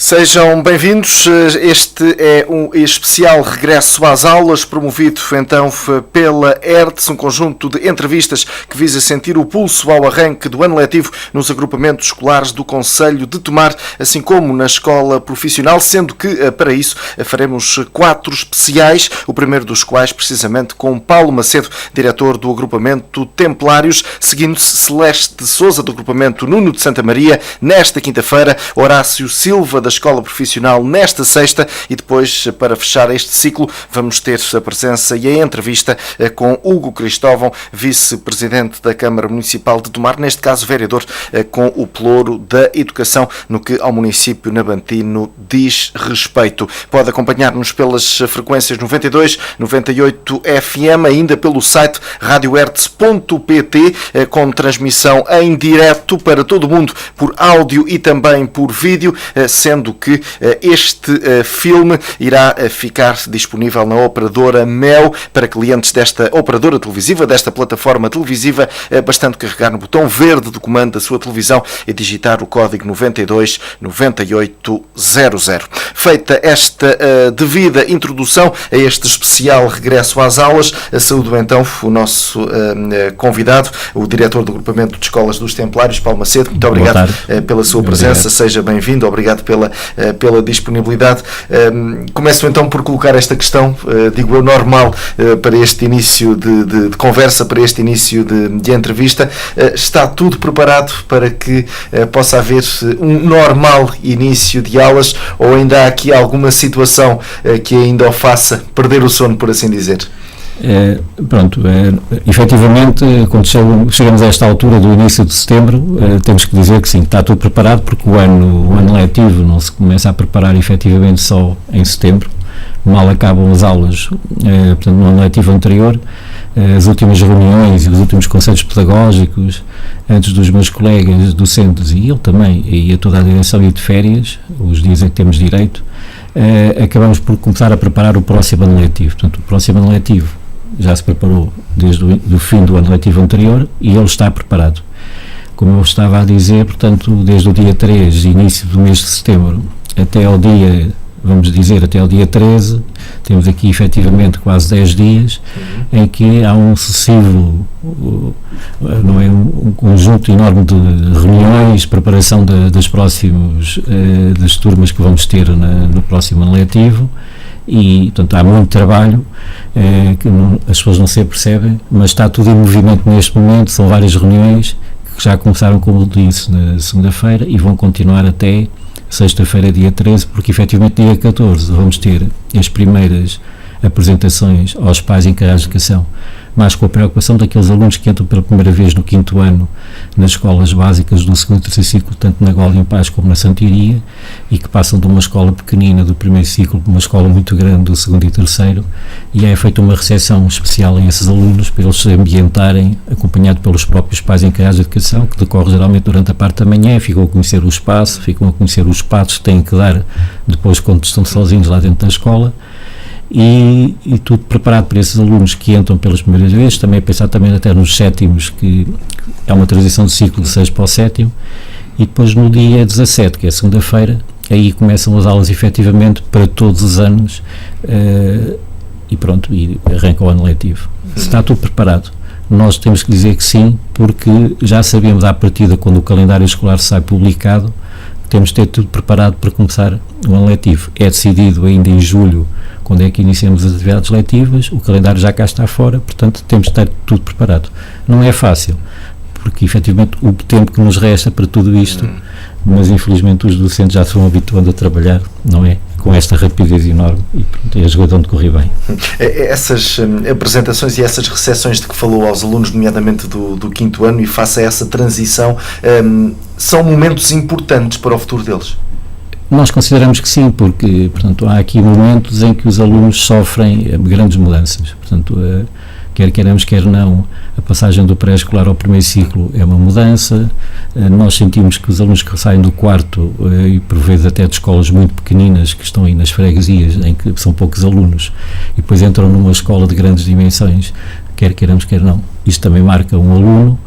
Sejam bem-vindos. Este é um especial regresso às aulas, promovido então pela ERTS, um conjunto de entrevistas que visa sentir o pulso ao arranque do ano letivo nos agrupamentos escolares do Concelho de Tomar, assim como na escola profissional, sendo que para isso faremos 4 especiais, o primeiro dos quais precisamente com Paulo Macedo, diretor do agrupamento Templários, seguindo-se Celeste Sousa, do agrupamento Nuno de Santa Maria, nesta quinta-feira, Horácio Silva, da Escola Profissional, nesta sexta, e depois, para fechar este ciclo, vamos ter a presença e a entrevista com Hugo Cristóvão, vice-presidente da Câmara Municipal de Tomar, neste caso vereador com o pelouro da educação, no que ao município nabantino diz respeito. Pode acompanhar-nos pelas frequências 92, 98 FM, ainda pelo site radioertz.pt, com transmissão em direto para todo o mundo, por áudio e também por vídeo, sendo que este filme irá ficar disponível na operadora Mel para clientes desta operadora televisiva, desta plataforma televisiva, bastante carregar no botão verde do comando da sua televisão e digitar o código 929800. Feita esta devida introdução a este especial regresso às aulas, saúdo então o nosso convidado, o diretor do agrupamento de escolas dos Templários, Paulo Macedo. Muito obrigado pela sua presença, seja bem-vindo, obrigado pela disponibilidade. Começo então por colocar esta questão, digo eu, normal para este início de conversa, para este início de entrevista. Está tudo preparado para que possa haver um normal início de aulas, ou ainda há aqui alguma situação que ainda o faça perder o sono, por assim dizer? Efetivamente, quando chegamos a esta altura do início de setembro, temos que dizer que sim, está tudo preparado, porque o ano letivo não se começa a preparar efetivamente só em setembro, mal acabam as aulas. Portanto, no ano letivo anterior, as últimas reuniões e os últimos conselhos pedagógicos, antes dos meus colegas docentes e eu também, e a toda a direção ir de férias, os dias em que temos direito, acabamos por começar a preparar o próximo ano letivo. Portanto, o próximo ano letivo já se preparou desde o fim do ano letivo anterior e ele está preparado. Como eu estava a dizer, portanto, desde o dia 3, início do mês de setembro, até ao dia, vamos dizer, até ao dia 13, temos aqui efetivamente quase 10 dias em que há um sucessivo, não é, um conjunto enorme de reuniões, preparação das turmas que vamos ter no próximo ano letivo. E, portanto, há muito trabalho que as pessoas não se apercebem, mas está tudo em movimento neste momento. São várias reuniões que já começaram, como disse, na segunda-feira e vão continuar até sexta-feira, dia 13, porque efetivamente dia 14 vamos ter as primeiras apresentações aos pais encarregados de educação, mas com a preocupação daqueles alunos que entram pela primeira vez no 5º ano nas escolas básicas do 2º e 3º ciclo, tanto na Gola em Paz como na Santiria, e que passam de uma escola pequenina do 1º ciclo para uma escola muito grande do 2º e 3º, e é feita uma recepção especial a esses alunos para eles se ambientarem, acompanhado pelos próprios pais encarregados de educação, que decorre geralmente durante a parte da manhã, ficam a conhecer o espaço, ficam a conhecer os passos que têm que dar depois quando estão sozinhos lá dentro da escola. E tudo preparado para esses alunos que entram pelas primeiras vezes, também pensar também até nos sétimos, que é uma transição de ciclo de 6 para o 7º, e depois no dia 17, que é segunda-feira, aí começam as aulas efetivamente para todos os anos, e pronto, e arranca o ano letivo. Está tudo preparado. Nós temos que dizer que sim, porque já sabemos à partida, quando o calendário escolar sai publicado, temos de ter tudo preparado para começar o ano letivo. É decidido ainda em julho quando é que iniciamos as atividades letivas, o calendário já cá está fora, portanto temos de ter tudo preparado. Não é fácil, porque efetivamente o tempo que nos resta para tudo isto, mas infelizmente os docentes já se vão habituando a trabalhar, não é? Com esta rapidez enorme e pronto, é a jogada onde corri bem. Essas apresentações e essas recepções de que falou aos alunos, nomeadamente do 5º ano, e face a essa transição, são momentos importantes para o futuro deles? Nós consideramos que sim, porque, portanto, há aqui momentos em que os alunos sofrem grandes mudanças. Portanto, quer queiramos, quer não, a passagem do pré-escolar ao 1º ciclo é uma mudança. Nós sentimos que os alunos que saem do 4º, e por vezes até de escolas muito pequeninas, que estão aí nas freguesias, em que são poucos alunos, e depois entram numa escola de grandes dimensões, quer queiramos, quer não, isto também marca um aluno.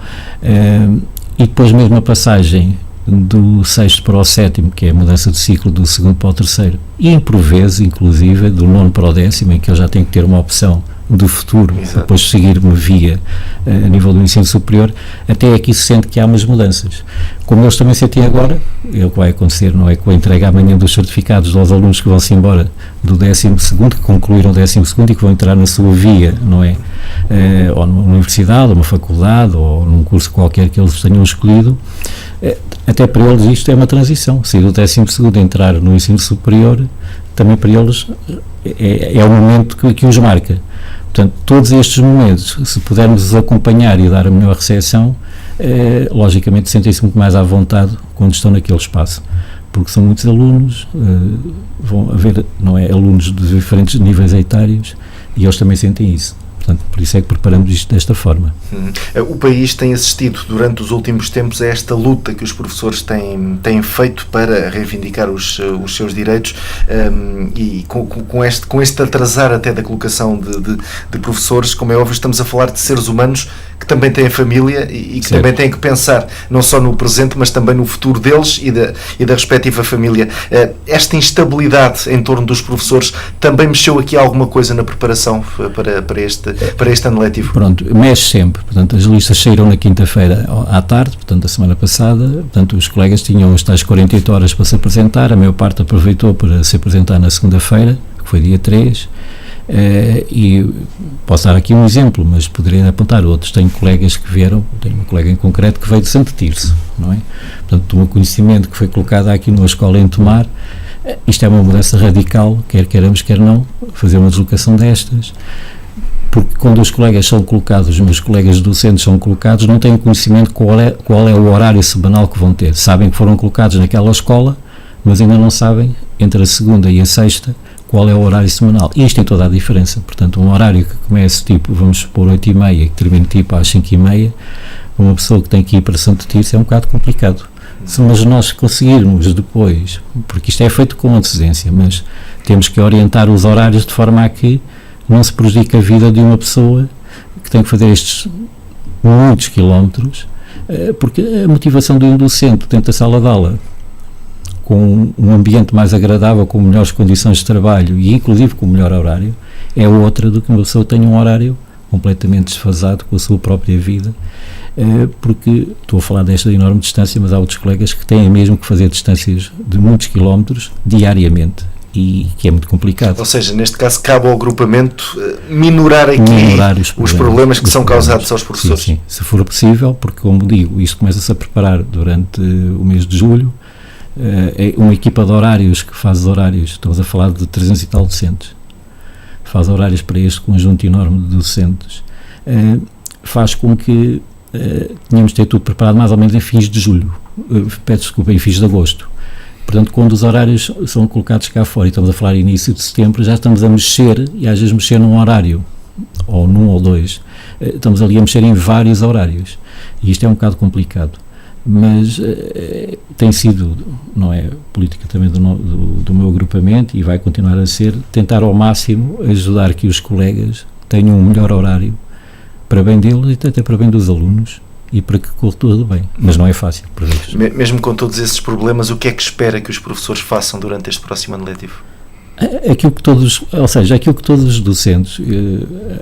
E depois mesmo a passagem do sexto para o sétimo, que é a mudança de ciclo do segundo para o terceiro, e por vezes, inclusive, do nono para o décimo, em que ele já tem que ter uma opção do futuro, Exato. Depois seguir uma via a nível do ensino superior, até aqui se sente que há umas mudanças. Como eles também sentem agora, é o que vai acontecer, não é? Com a entrega amanhã dos certificados aos alunos que vão-se embora do 12º, que concluíram o 12º e que vão entrar na sua via, não é? Ou numa universidade, ou numa faculdade, ou num curso qualquer que eles tenham escolhido, até para eles isto é uma transição. Sair do 12º e entrar no ensino superior, também para eles é o momento que os marca. Portanto, todos estes momentos, se pudermos os acompanhar e dar a melhor recepção, logicamente sentem-se muito mais à vontade quando estão naquele espaço, porque são muitos alunos, vão haver, não é, alunos de diferentes níveis etários, e eles também sentem isso. Portanto, por isso é que preparamos isto desta forma. O país tem assistido durante os últimos tempos a esta luta que os professores têm feito para reivindicar os seus direitos, e com este atrasar até da colocação de professores, como é óbvio, estamos a falar de seres humanos que também têm família e que também têm que pensar não só no presente, mas também no futuro deles e da respectiva família. Esta instabilidade em torno dos professores também mexeu aqui alguma coisa na preparação para este ano letivo? Pronto, mexe sempre. Portanto, as listas saíram na quinta-feira à tarde, portanto, da semana passada. Portanto, os colegas tinham as tais 48 horas para se apresentar, a maior parte aproveitou para se apresentar na segunda-feira, que foi dia 3. E posso dar aqui um exemplo, mas poderia apontar outros. Tenho colegas que vieram, tenho uma colega em concreto que veio de Santo Tirso, não é? Portanto, do meu conhecimento que foi colocado aqui numa escola em Tomar, isto é uma mudança radical, quer queiramos, quer não, fazer uma deslocação destas, porque quando os colegas são colocados, os meus colegas docentes são colocados, não têm conhecimento qual é o horário semanal que vão ter. Sabem que foram colocados naquela escola, mas ainda não sabem, entre a segunda e a sexta, qual é o horário semanal. E isto tem toda a diferença. Portanto, um horário que comece, tipo, vamos supor, 8h30 e que termine, tipo, às 5h30, uma pessoa que tem que ir para Santo Tirso é um bocado complicado. Mas nós conseguirmos depois, porque isto é feito com antecedência, mas temos que orientar os horários de forma a que não se prejudique a vida de uma pessoa que tem que fazer estes muitos quilómetros, porque a motivação de um docente dentro da sala de aula, com um ambiente mais agradável, com melhores condições de trabalho e inclusive com melhor horário, é outra do que uma pessoa tenha um horário completamente desfasado com a sua própria vida, porque estou a falar desta enorme distância, mas há outros colegas que têm mesmo que fazer distâncias de muitos quilómetros diariamente, e que é muito complicado. Ou seja, neste caso cabe ao agrupamento minorar aqui os problemas que são causados aos professores. Sim, se for possível, porque, como digo, isto começa-se a preparar durante o mês de julho. É uma equipa de horários que faz horários, estamos a falar de 300 e tal docentes, faz horários para este conjunto enorme de docentes, faz com que tenhamos de ter tudo preparado mais ou menos em fins de julho, peço desculpa, em fins de agosto. Portanto, quando os horários são colocados cá fora, e estamos a falar início de setembro, já estamos a mexer, e às vezes mexer num horário, ou num ou dois, estamos ali a mexer em vários horários, e isto é um bocado complicado. Mas tem sido, não é, política também do meu agrupamento, e vai continuar a ser, tentar ao máximo ajudar que os colegas tenham um melhor horário para bem deles e até para bem dos alunos, e para que corra tudo bem, mas não é fácil por vezes. Mesmo com todos esses problemas, o que é que espera que os professores façam durante este próximo ano letivo? Aquilo que todos os docentes,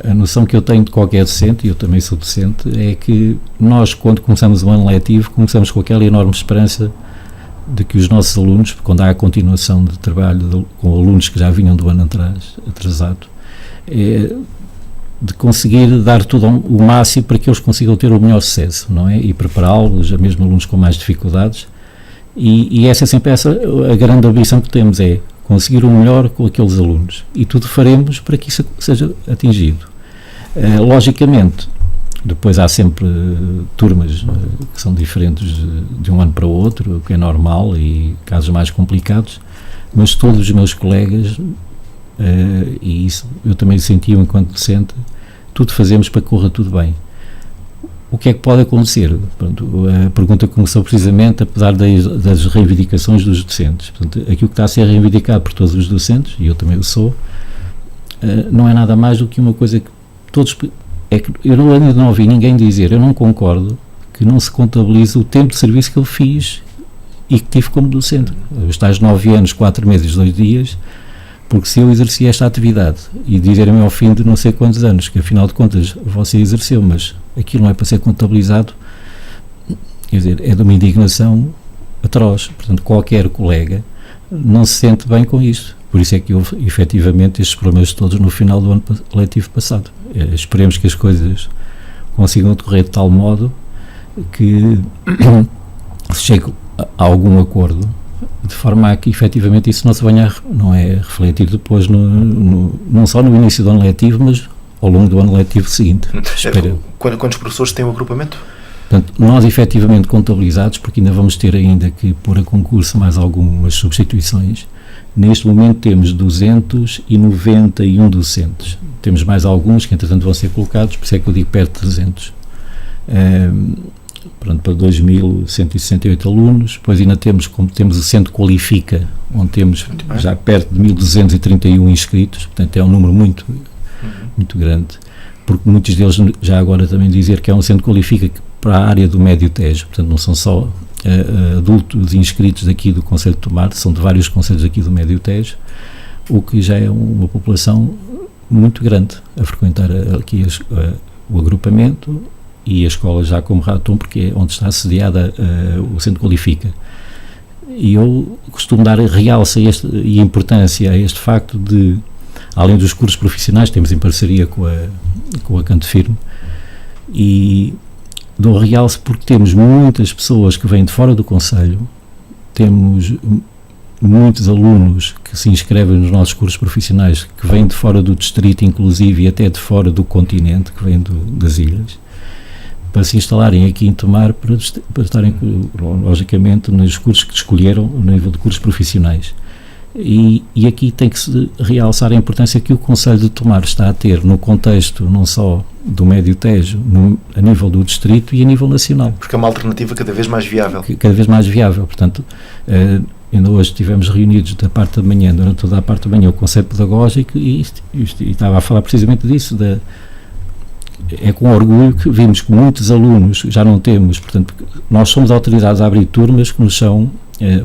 a noção que eu tenho de qualquer docente, e eu também sou docente, é que nós, quando começamos o ano letivo, começamos com aquela enorme esperança de que os nossos alunos, quando há a continuação de trabalho com alunos que já vinham do ano atrasado, de conseguir dar tudo o máximo para que eles consigam ter o melhor sucesso, não é? E prepará-los, mesmo alunos com mais dificuldades, e essa é sempre a grande ambição que temos, é conseguir o melhor com aqueles alunos, e tudo faremos para que isso seja atingido. Logicamente, depois há sempre turmas que são diferentes de um ano para o outro, o que é normal, e casos mais complicados, mas todos os meus colegas, e isso eu também sentia enquanto docente, tudo fazemos para que corra tudo bem. O que é que pode acontecer? Pronto, a pergunta começou precisamente, apesar das reivindicações dos docentes. Portanto, aquilo que está a ser reivindicado por todos os docentes, e eu também o sou, não é nada mais do que uma coisa que todos... eu ainda não ouvi ninguém dizer, eu não concordo que não se contabilize o tempo de serviço que eu fiz e que tive como docente. Os tais 9 anos, 4 meses, 2 dias, porque se eu exerci esta atividade e dizerem-me ao fim de não sei quantos anos que afinal de contas você exerceu, mas aquilo não é para ser contabilizado, quer dizer, é de uma indignação atroz. Portanto, qualquer colega não se sente bem com isto. Por isso é que houve efetivamente estes problemas todos no final do ano letivo passado. Esperemos que as coisas consigam decorrer de tal modo que se chegue a algum acordo, de forma a que efetivamente isso não se venha não é refletir depois não só no início do ano letivo, mas ao longo do ano letivo seguinte. Quantos professores têm o agrupamento? Portanto, nós efetivamente contabilizados, porque ainda vamos ter ainda que pôr a concurso mais algumas substituições, neste momento temos 291 docentes. Temos mais alguns que entretanto vão ser colocados, por isso é que eu digo perto de 300. Pronto, para 2.168 alunos. Depois ainda temos, como temos o Centro Qualifica, onde temos já perto de 1.231 inscritos, portanto é um número muito grande, porque muitos deles, já agora também dizer que é um Centro Qualifica para a área do Médio Tejo, portanto não são só adultos inscritos daqui do Concelho de Tomar, são de vários concelhos aqui do Médio Tejo, o que já é uma população muito grande a frequentar aqui o agrupamento e a escola já como Raton, porque é onde está assediada o Centro Qualifica. E eu costumo dar realce e importância a este facto de, além dos cursos profissionais, temos em parceria com a Canto Firme, e dou realce porque temos muitas pessoas que vêm de fora do concelho, temos muitos alunos que se inscrevem nos nossos cursos profissionais que vêm de fora do distrito, inclusive, e até de fora do continente, que vêm das ilhas, para se instalarem aqui em Tomar, para estarem, logicamente, nos cursos que escolheram, no nível de cursos profissionais. E aqui tem que se realçar a importância que o Concelho de Tomar está a ter no contexto não só do Médio Tejo, a nível do distrito e a nível nacional. Porque é uma alternativa cada vez mais viável. Cada vez mais viável, portanto, ainda hoje estivemos reunidos da parte da manhã, durante toda a parte da manhã, o Conselho Pedagógico, e estava a falar precisamente disso, é com orgulho que vimos que muitos alunos já não temos, portanto, nós somos autorizados a abrir turmas que nos são,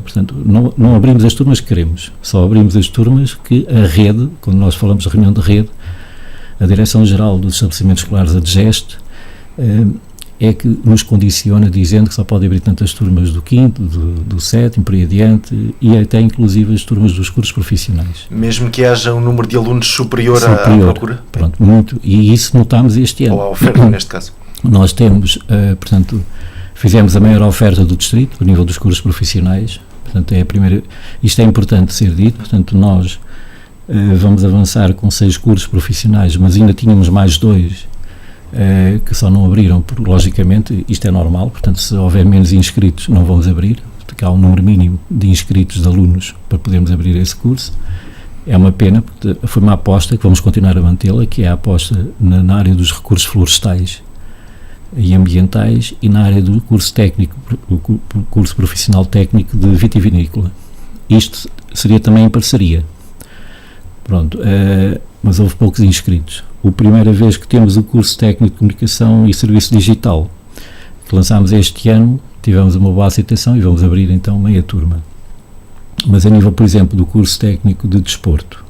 portanto, não abrimos as turmas que queremos, só abrimos as turmas que a rede, quando nós falamos de reunião de rede, a Direção-Geral dos Estabelecimentos Escolares, a DGEST, é que nos condiciona dizendo que só pode abrir tantas turmas do 5º, do 7º, por aí adiante, e até inclusive as turmas dos cursos profissionais. Mesmo que haja um número de alunos superior à procura? Pronto, muito, e isso notámos este ano. Ou à oferta, neste caso. Nós temos, portanto, fizemos a maior oferta do distrito, a nível dos cursos profissionais, portanto, é a primeira, isto é importante ser dito, portanto, nós vamos avançar com 6 cursos profissionais, mas ainda tínhamos mais 2 que só não abriram, porque logicamente isto é normal, portanto se houver menos inscritos não vamos abrir, porque há um número mínimo de inscritos de alunos para podermos abrir esse curso. É uma pena, porque foi uma aposta que vamos continuar a mantê-la, que é a aposta na área dos recursos florestais e ambientais e na área do curso técnico, o curso profissional técnico de vitivinícola. Isto seria também em parceria. Pronto, mas houve poucos inscritos. A primeira vez que temos o curso técnico de comunicação e serviço digital, que lançámos este ano, tivemos uma boa aceitação e vamos abrir então meia turma. Mas a nível, por exemplo, do curso técnico de desporto,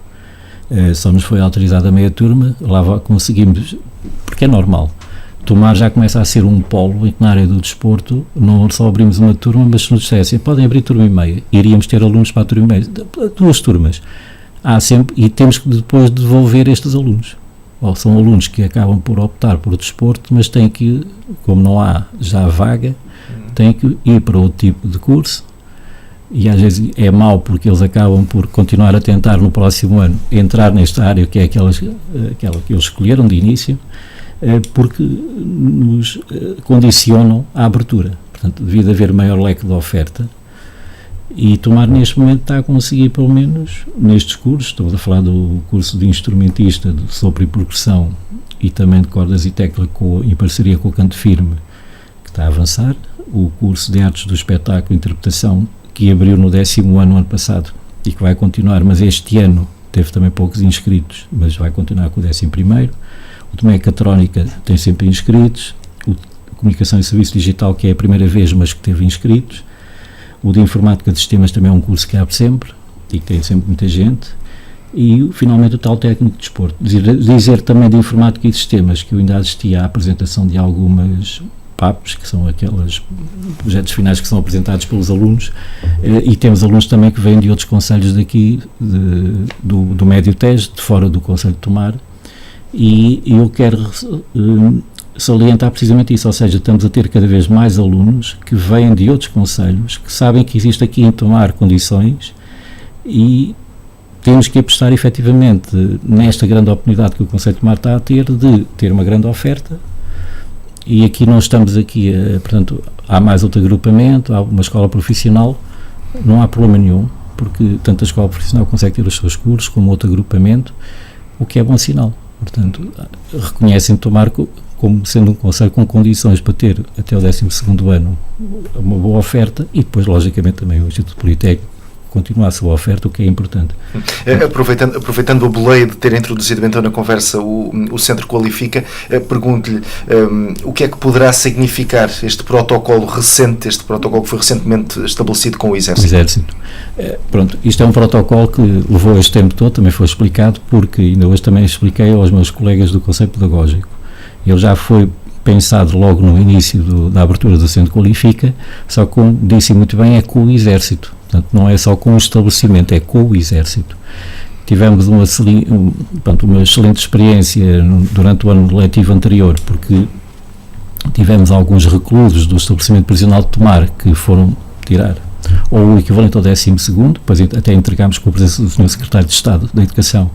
só nos foi autorizada a meia turma, lá conseguimos, porque é normal. Tomar já começa a ser um polo em que na área do desporto não só abrimos uma turma, mas se nos dissessem, podem abrir turma e meia, iríamos ter alunos para a turma e meia, 2 turmas. Há sempre, e temos que depois devolver estes alunos. Ou são alunos que acabam por optar por desporto, mas têm que, como não há já vaga, têm que ir para outro tipo de curso, e às vezes é mau porque eles acabam por continuar a tentar no próximo ano entrar nesta área que é aquela que eles escolheram de início, porque nos condicionam a abertura. Portanto, devido a haver maior leque de oferta, e Tomar neste momento está a conseguir, pelo menos nestes cursos, estamos a falar do curso de instrumentista de sopro e percussão e também de cordas e tecla em parceria com o Canto Firme, que está a avançar, o curso de artes do espetáculo e interpretação, que abriu no 10º ano passado e que vai continuar, mas este ano teve também poucos inscritos, mas vai continuar com o 11º. O de mecatrónica tem sempre inscritos, o de comunicação e serviço digital, que é a primeira vez, mas que teve inscritos. O de Informática de Sistemas também é um curso que abre sempre e que tem sempre muita gente. E, finalmente, o tal técnico de desporto. Dizer também de Informática e de Sistemas que eu ainda assisti à apresentação de algumas PAPs, que são aqueles projetos finais que são apresentados pelos alunos, e temos alunos também que vêm de outros concelhos daqui, do Médio Tejo, de fora do concelho de Tomar, e eu quero salientar precisamente isso, ou seja, estamos a ter cada vez mais alunos que vêm de outros concelhos, que sabem que existe aqui em Tomar condições, e temos que apostar efetivamente nesta grande oportunidade que o concelho de Tomar está a ter, de ter uma grande oferta. E aqui nós estamos aqui, portanto, há mais outro agrupamento, há uma escola profissional, não há problema nenhum, porque tanto a escola profissional consegue ter os seus cursos como outro agrupamento, o que é bom sinal. Portanto, reconhecem Tomar como sendo um concelho com condições para ter até o 12º ano uma boa oferta, e depois, logicamente, também o Instituto Politécnico continua a sua oferta, o que é importante. Aproveitando o boleio de ter introduzido então na conversa o Centro Qualifica, pergunto-lhe o que é que poderá significar este protocolo recente, este protocolo que foi recentemente estabelecido com o Exército? O Exército. Pronto, isto é um protocolo que levou este tempo todo, também foi explicado, porque ainda hoje também expliquei aos meus colegas do Conselho Pedagógico. Ele já foi pensado logo no início da abertura do Centro Qualifica, só que, como disse muito bem, é com o Exército. Portanto, não é só com o estabelecimento, é com o Exército. Tivemos uma excelente experiência durante o ano letivo anterior, porque tivemos alguns reclusos do estabelecimento prisional de Tomar que foram tirar ou o equivalente ao 12º, depois até entregámos com a presença do Sr. Secretário de Estado da Educação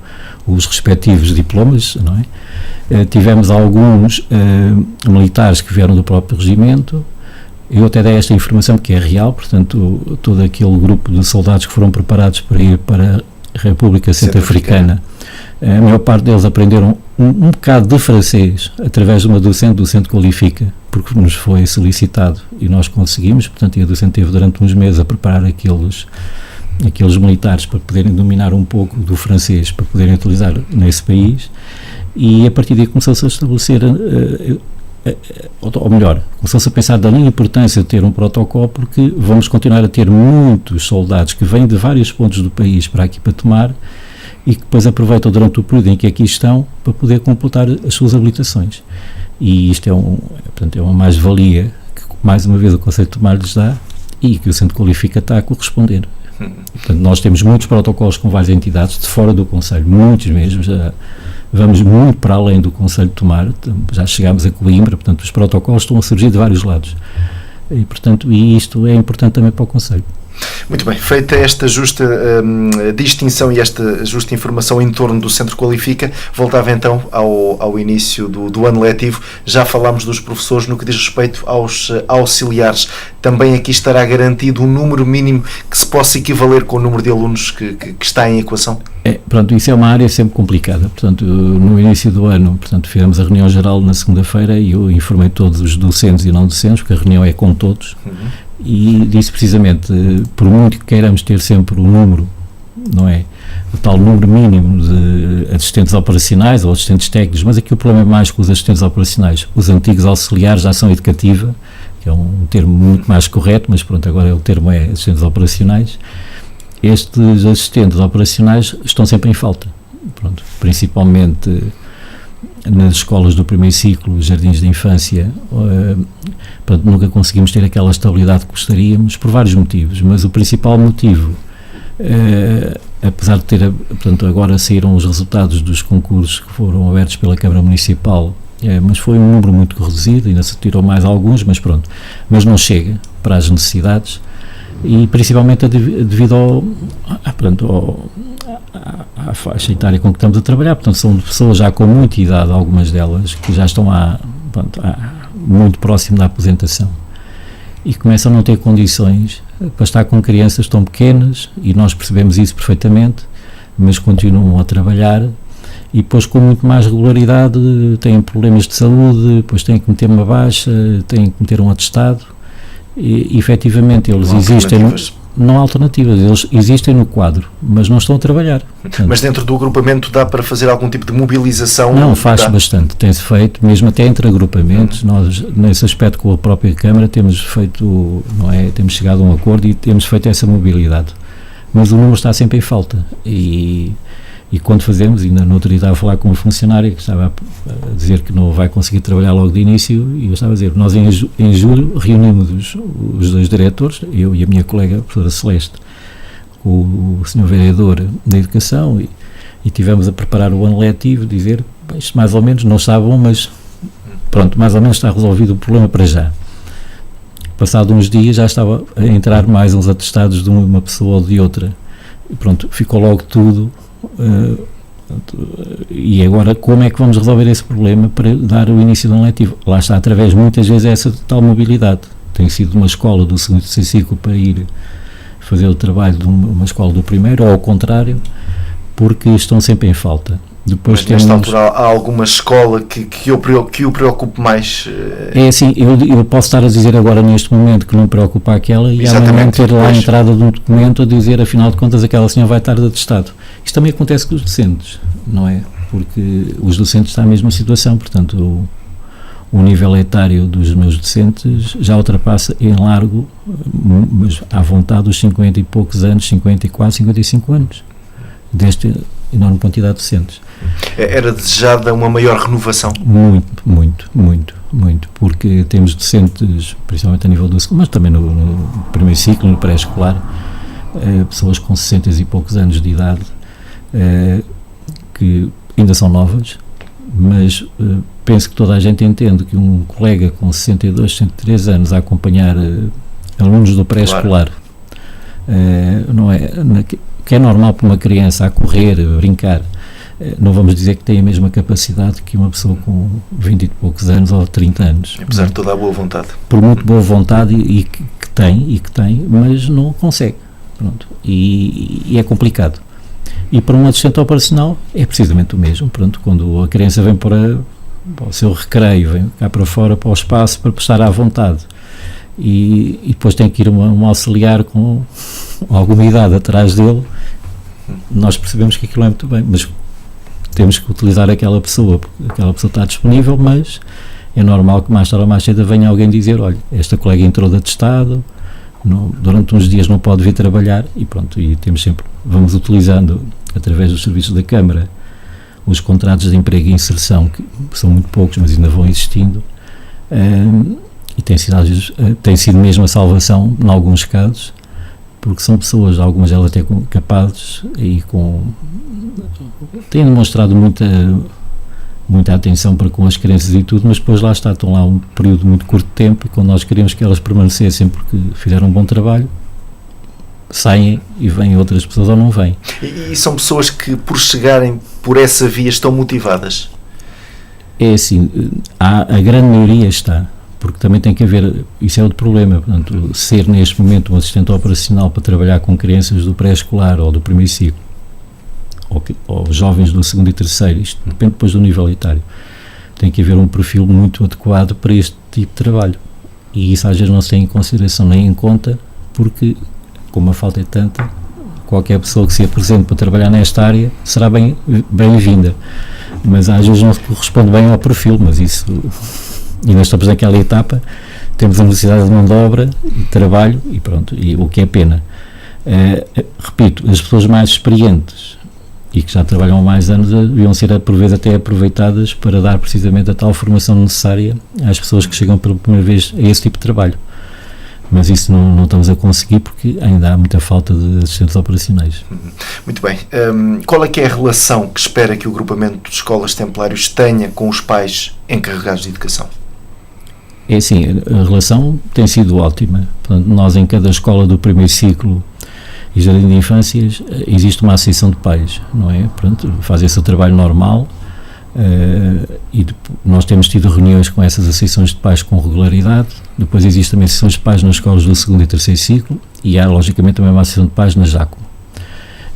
os respectivos diplomas, não é? Tivemos alguns militares que vieram do próprio regimento. Eu até dei esta informação porque é real, portanto, todo aquele grupo de soldados que foram preparados para ir para a República Centro-Africana, a maior parte deles aprenderam um bocado de francês através de uma docente do Centro Qualifica, porque nos foi solicitado e nós conseguimos, portanto, e a docente teve durante uns meses a preparar aqueles militares para poderem dominar um pouco do francês, para poderem utilizar nesse país, e a partir daí começou-se a estabelecer... ou melhor, começou-se a pensar da importância de ter um protocolo, porque vamos continuar a ter muitos soldados que vêm de vários pontos do país para aqui para Tomar e que depois aproveitam durante o período em que aqui estão para poder completar as suas habilitações. E isto portanto, é uma mais-valia que, mais uma vez, o Conselho de Tomar lhes dá e que o Centro Qualifica está a corresponder. Portanto, nós temos muitos protocolos com várias entidades de fora do Conselho, muitos mesmo, já vamos muito para além do Conselho de Tomar, já chegámos a Coimbra, portanto os protocolos estão a surgir de vários lados e, portanto, isto é importante também para o Conselho. Muito bem, feita esta justa distinção e esta justa informação em torno do Centro Qualifica, voltava então ao início do ano letivo. Já falámos dos professores. No que diz respeito aos auxiliares, também aqui estará garantido um número mínimo que se possa equivaler com o número de alunos que está em equação? Pronto, isso é uma área sempre complicada. Portanto, no início do ano, portanto, fizemos a reunião geral na segunda-feira e eu informei todos os docentes e não docentes, porque a reunião é com todos. E disse precisamente, por muito que queiramos ter sempre o número, não é? O tal número mínimo de assistentes operacionais ou assistentes técnicos, mas aqui o problema é mais com os assistentes operacionais. Os antigos auxiliares de ação educativa, que é um termo muito mais correto, mas pronto, agora o termo é assistentes operacionais. Estes assistentes operacionais estão sempre em falta, pronto, principalmente nas escolas do primeiro ciclo, jardins de infância. Portanto, nunca conseguimos ter aquela estabilidade que gostaríamos, por vários motivos, mas o principal motivo, apesar de ter, portanto, agora saíram os resultados dos concursos que foram abertos pela Câmara Municipal, mas foi um número muito reduzido, ainda se tirou mais alguns, mas pronto, mas não chega para as necessidades, e principalmente devido à faixa etária com que estamos a trabalhar. Portanto, são pessoas já com muita idade, algumas delas, que já estão muito próximo da aposentação e começam a não ter condições para estar com crianças tão pequenas, e nós percebemos isso perfeitamente, mas continuam a trabalhar e depois com muito mais regularidade têm problemas de saúde, depois têm que meter uma baixa, têm que meter um atestado. E efetivamente eles existem, não há alternativas, eles existem no quadro, mas não estão a trabalhar. Portanto, mas dentro do agrupamento dá para fazer algum tipo de mobilização? Não, faz-se bastante, tem-se feito, mesmo até entre agrupamentos. Nós, nesse aspecto, com a própria Câmara, temos feito, não é, temos chegado a um acordo e temos feito essa mobilidade, mas o número está sempre em falta, e quando fazemos, ainda no outro dia estava a falar com um funcionário que estava a dizer que não vai conseguir trabalhar logo de início, e eu estava a dizer, nós em julho reunimos os dois diretores, eu e a minha colega, a professora Celeste, com o senhor vereador da Educação, e tivemos a preparar o ano letivo, dizer, isto mais ou menos não está bom, mas pronto, mais ou menos está resolvido o problema para já. Passado uns dias já estava a entrar mais uns atestados de uma pessoa ou de outra, e pronto, ficou logo tudo. E agora como é que vamos resolver esse problema para dar o início do ano letivo? Lá está, através muitas vezes essa tal mobilidade. Tem sido uma escola do segundo e terceiro ciclo para ir fazer o trabalho de uma escola do primeiro, ou ao contrário, porque estão sempre em falta. Depois mas nesta altura há alguma escola que o preocupe mais? É assim, eu posso estar a dizer agora neste momento que não preocupa aquela, e amanhã ter lá a entrada de um documento a dizer, afinal de contas, aquela senhora vai estar de atestado. Isto também acontece com os docentes, não é? Porque os docentes estão na mesma situação, portanto o nível etário dos meus docentes já ultrapassa em largo, mas à vontade, os 50 e poucos anos, 54, 55 anos, desta enorme quantidade de docentes. Era desejada uma maior renovação? Muito, porque temos docentes, principalmente a nível do segundo, mas também no primeiro ciclo, no pré-escolar, pessoas com 60 e poucos anos de idade, que ainda são novas, mas penso que toda a gente entende que um colega com 62, 63 anos a acompanhar alunos do pré-escolar, não é, que é normal para uma criança a correr, a brincar, não vamos dizer que tem a mesma capacidade que uma pessoa com 20 e poucos anos ou 30 anos. Apesar de toda a boa vontade. Por muito boa vontade e que tem, mas não consegue. Pronto. E é complicado. E para um assistente operacional é precisamente o mesmo. Pronto, quando a criança vem para o seu recreio, vem cá para fora, para o espaço, para estar à vontade, e depois tem que ir um auxiliar com alguma idade atrás dele, nós percebemos que aquilo não é muito bem, mas temos que utilizar aquela pessoa, porque aquela pessoa está disponível, mas é normal que mais tarde ou mais cedo venha alguém dizer, olha, esta colega entrou de atestado, durante uns dias não pode vir trabalhar, e pronto, e temos sempre, vamos utilizando, através dos serviços da Câmara, os contratos de emprego e inserção, que são muito poucos, mas ainda vão existindo, e tem sido mesmo a salvação, em alguns casos, porque são pessoas, algumas delas até capazes e têm demonstrado muita atenção para com as crianças e tudo, mas depois lá estão lá um período muito curto de tempo, e quando nós queremos que elas permanecessem porque fizeram um bom trabalho, saem e vêm outras pessoas ou não vêm. E são pessoas que, por chegarem por essa via, estão motivadas? É assim, a grande maioria está, porque também tem que haver, isso é outro problema, portanto, ser neste momento um assistente operacional para trabalhar com crianças do pré-escolar ou do primeiro ciclo, ou jovens do segundo e terceiro, isto depende depois do nível etário, tem que haver um perfil muito adequado para este tipo de trabalho, e isso às vezes não se tem em consideração nem em conta, porque como a falta é tanta, qualquer pessoa que se apresente para trabalhar nesta área será bem-vinda, mas às vezes não corresponde bem ao perfil, mas isso, ainda estamos naquela etapa, temos a necessidade de mão de obra e de trabalho, e pronto, e o que é pena. Repito, as pessoas mais experientes e que já trabalham há mais anos deviam ser, por vezes, até aproveitadas para dar precisamente a tal formação necessária às pessoas que chegam pela primeira vez a esse tipo de trabalho. Mas isso não estamos a conseguir porque ainda há muita falta de assistentes operacionais. Muito bem. Qual é que é a relação que espera que o agrupamento de escolas templários tenha com os pais encarregados de educação? É assim, a relação tem sido ótima. Portanto, nós em cada escola do primeiro ciclo e jardim de infâncias existe uma associação de pais, não é? Pronto, faz esse trabalho normal, e nós temos tido reuniões com essas associações de pais com regularidade. Depois existem também associações de pais nas escolas do segundo e terceiro ciclo, e há logicamente também uma associação de pais na JACO,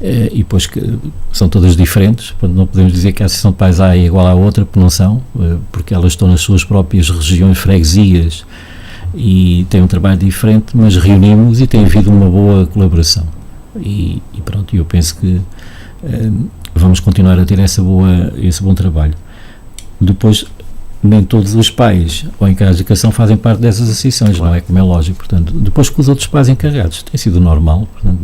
e depois que são todas diferentes, portanto não podemos dizer que a associação de pais A é igual à outra, porque não são, porque elas estão nas suas próprias regiões, freguesias, e tem um trabalho diferente, mas reunimos e tem havido uma boa colaboração. E pronto, eu penso que vamos continuar a ter esse bom trabalho. Depois, nem todos os pais ou encarregados de educação fazem parte dessas associações, claro. Não é, como é lógico. Portanto, depois que os outros pais encarregados, tem sido normal, portanto,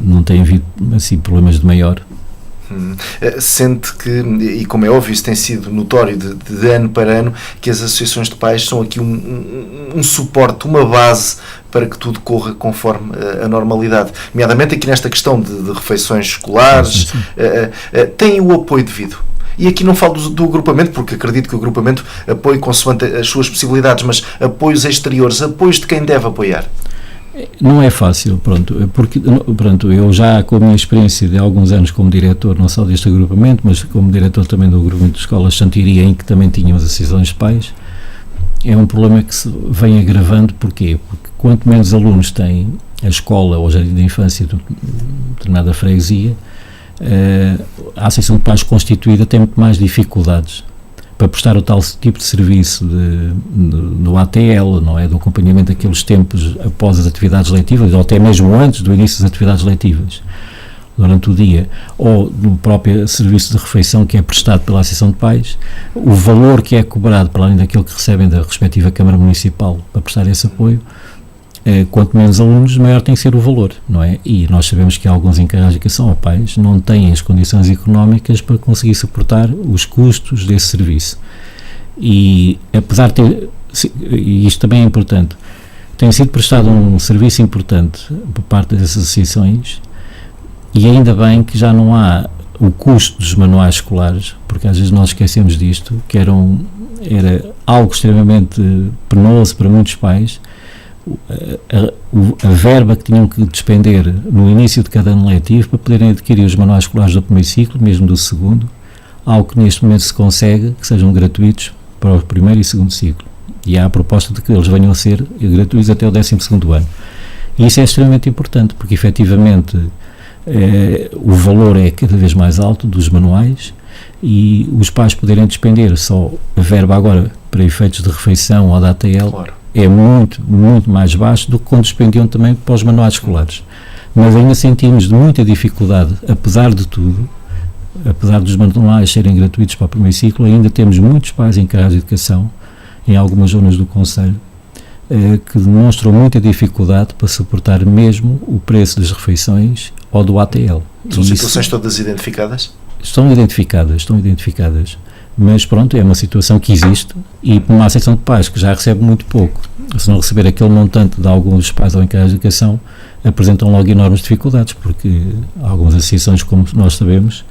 não tem havido assim problemas de maior. Sente que, e como é óbvio, isso tem sido notório de ano para ano, que as associações de pais são aqui um suporte, uma base para que tudo corra conforme a normalidade, nomeadamente aqui nesta questão de refeições escolares. Sim. Têm o apoio devido. E aqui não falo do agrupamento, porque acredito que o agrupamento apoie consoante as suas possibilidades, mas apoios exteriores, apoios de quem deve apoiar. Não é fácil, porque eu já, com a minha experiência de alguns anos como diretor, não só deste agrupamento, mas como diretor também do agrupamento de escolas Santiria, em que também tínhamos associações de pais, é um problema que se vem agravando. Porquê? Porque quanto menos alunos tem a escola ou o jardim de infância de determinada freguesia, a associação de pais constituída tem muito mais dificuldades para prestar o tal tipo de serviço do ATL, não é? Do acompanhamento daqueles tempos após as atividades letivas, ou até mesmo antes do início das atividades letivas, durante o dia, ou do próprio serviço de refeição que é prestado pela Associação de Pais. O valor que é cobrado, para além daquilo que recebem da respectiva Câmara Municipal para prestar esse apoio, quanto menos alunos, maior tem que ser o valor, não é? E nós sabemos que alguns encarregados de educação ou pais não têm as condições económicas para conseguir suportar os custos desse serviço. E apesar de ter, e isto também é importante, tem sido prestado um serviço importante por parte das associações, e ainda bem que já não há o custo dos manuais escolares, porque às vezes nós esquecemos disto, que era algo extremamente penoso para muitos pais. A verba que tinham que despender no início de cada ano letivo para poderem adquirir os manuais escolares do primeiro ciclo, mesmo do segundo, algo que neste momento se consegue, que sejam gratuitos para o primeiro e segundo ciclo. E há a proposta de que eles venham a ser gratuitos até o 12º ano. E isso é extremamente importante, porque efetivamente o valor é cada vez mais alto dos manuais, e os pais poderem despender só a verba agora para efeitos de refeição ou da ATL, claro, é muito, muito mais baixo do que quando despendiam também para os manuais escolares. Mas ainda sentimos de muita dificuldade, apesar de tudo, apesar dos manuais serem gratuitos para o primeiro ciclo, ainda temos muitos pais encarregados de educação, em algumas zonas do concelho, que demonstram muita dificuldade para suportar mesmo o preço das refeições ou do ATL. São situações todas identificadas? Estão identificadas. Mas pronto, é uma situação que existe, e uma associação de pais que já recebe muito pouco, se não receber aquele montante de alguns pais ao encarregados de educação, apresentam logo enormes dificuldades, porque algumas associações, como nós sabemos,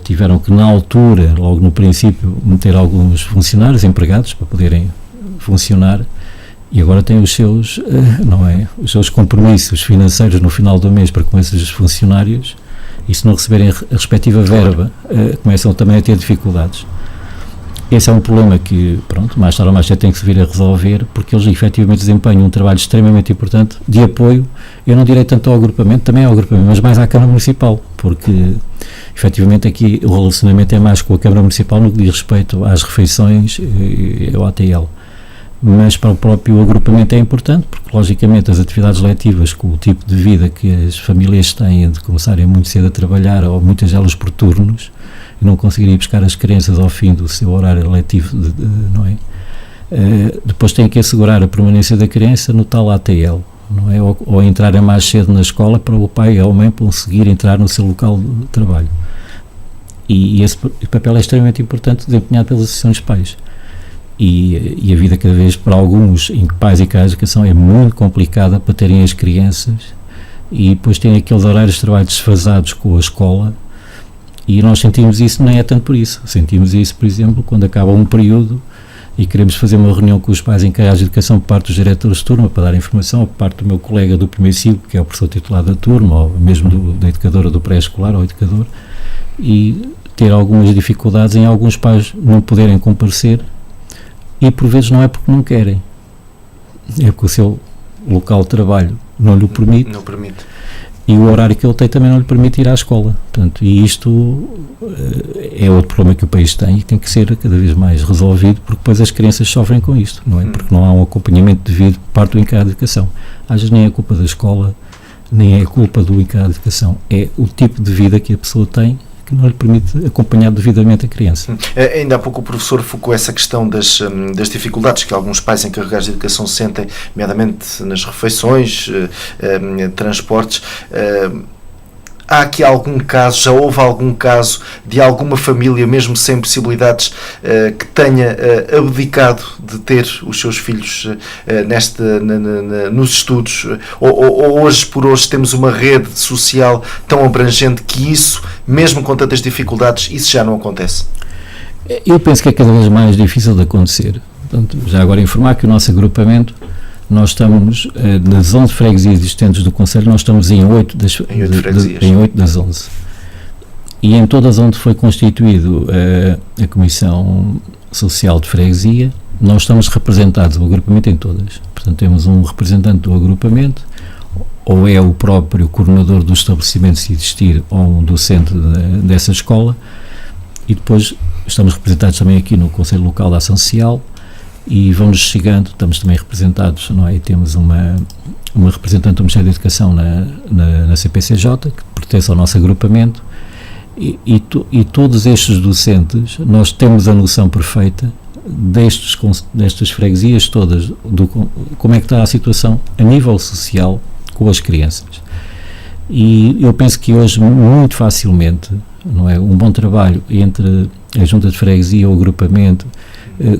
tiveram que na altura, logo no princípio, meter alguns funcionários empregados para poderem funcionar, e agora têm os seus, os seus compromissos financeiros no final do mês para com esses funcionários, e se não receberem a respectiva verba, começam também a ter dificuldades. Esse é um problema que, pronto, mais tarde ou mais cedo tem que se vir a resolver, porque eles efetivamente desempenham um trabalho extremamente importante de apoio, eu não direi tanto ao agrupamento, também ao agrupamento, mas mais à Câmara Municipal, porque efetivamente aqui o relacionamento é mais com a Câmara Municipal no que diz respeito às refeições e ao ATL. Mas para o próprio agrupamento é importante, porque logicamente as atividades letivas, com o tipo de vida que as famílias têm de começarem muito cedo a trabalhar, ou muitas delas por turnos, e não conseguirem ir buscar as crianças ao fim do seu horário letivo, não é? Depois têm que assegurar a permanência da criança no tal ATL, não é? Ou entrarem mais cedo na escola para o pai ou a mãe conseguir entrar no seu local de trabalho. E esse papel é extremamente importante, desempenhado pelas associações de pais. E a vida cada vez para alguns pais e encarregados de educação é muito complicada para terem as crianças, e depois têm aqueles horários de trabalho desfasados com a escola, e nós sentimos isso, nem é tanto por isso, sentimos isso, por exemplo, quando acaba um período e queremos fazer uma reunião com os pais encarregados de educação por parte dos diretores de turma para dar informação, ou por parte do meu colega do primeiro ciclo, que é o professor titular da turma, ou mesmo da educadora do pré-escolar ou educador, e ter algumas dificuldades em alguns pais não poderem comparecer. E por vezes não é porque não querem, é porque o seu local de trabalho não lhe permite. Não permite. e o horário que ele tem também não lhe permite ir à escola. Portanto, e isto é outro problema que o país tem e tem que ser cada vez mais resolvido, porque depois as crianças sofrem com isto, não é? Porque não há um acompanhamento devido por parte do encargado de educação. Às vezes nem é culpa da escola, nem é culpa do encargado de educação, é o tipo de vida que a pessoa tem que não lhe permite acompanhar devidamente a criança. Ainda há pouco o professor focou essa questão das dificuldades que alguns pais encarregados de educação sentem, nomeadamente nas refeições, transportes. Há aqui algum caso, já houve algum caso de alguma família, mesmo sem possibilidades, que tenha abdicado de ter os seus filhos nos estudos? Ou hoje por hoje temos uma rede social tão abrangente que isso, mesmo com tantas dificuldades, isso já não acontece? Eu penso que é cada vez mais difícil de acontecer. Portanto, já agora informar que o nosso agrupamento, nós estamos, nas 11 freguesias existentes do Conselho, nós estamos em 8 das 11. E em todas onde foi constituído a Comissão Social de Freguesia, nós estamos representados, o agrupamento em todas. Portanto, temos um representante do agrupamento, ou é o próprio coordenador do estabelecimento, se existir, ou um docente dessa escola, e depois estamos representados também aqui no Conselho Local da Ação Social, e vamos chegando, estamos também representados, não é? E temos uma representante do Ministério da Educação na CPCJ, que pertence ao nosso agrupamento, e todos estes docentes, nós temos a noção perfeita destas freguesias todas, como é que está a situação a nível social com as crianças. E eu penso que hoje, muito facilmente, não é? Um bom trabalho entre a Junta de Freguesia e o agrupamento,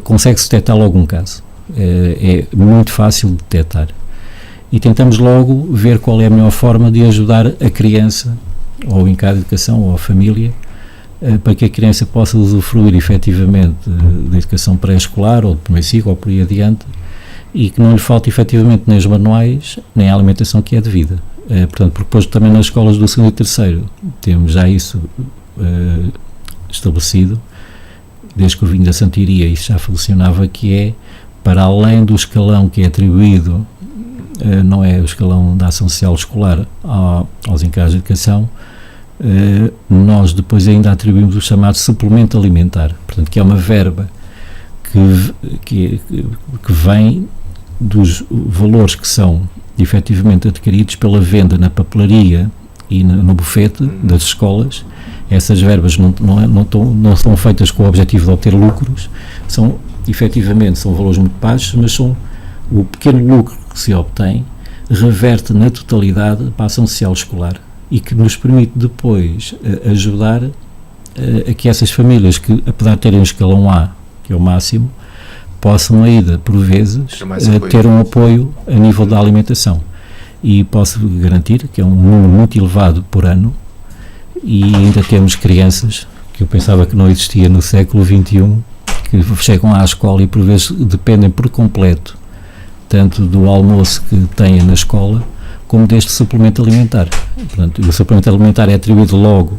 consegue-se detectar logo um caso. É muito fácil de detectar. E tentamos logo ver qual é a melhor forma de ajudar a criança, ou o encargado de educação, ou a família, para que a criança possa usufruir efetivamente da educação pré-escolar, ou de primeiro ciclo, ou por aí adiante, e que não lhe falte efetivamente nem os manuais, nem a alimentação que é devida. Portanto, porque depois também nas escolas do segundo e terceiro temos já isso estabelecido, desde que eu vim da Santiria, isso já funcionava, que é, para além do escalão que é atribuído, não é o escalão da ação social escolar aos encargos de educação, nós depois ainda atribuímos o chamado suplemento alimentar, portanto, que é uma verba que vem dos valores que são efetivamente adquiridos pela venda na papelaria e no bufete das escolas. Essas verbas não são feitas com o objetivo de obter lucros, efetivamente são valores muito baixos, mas o pequeno lucro que se obtém reverte na totalidade para a ação social escolar e que nos permite depois ajudar a que essas famílias que, apesar de terem um escalão A, que é o máximo, possam ainda, por vezes, ter um apoio a nível da alimentação. E posso garantir que é um número muito elevado por ano, e ainda temos crianças que eu pensava que não existia no século XXI, que chegam à escola e por vezes dependem por completo tanto do almoço que têm na escola como deste suplemento alimentar. Portanto, o suplemento alimentar é atribuído logo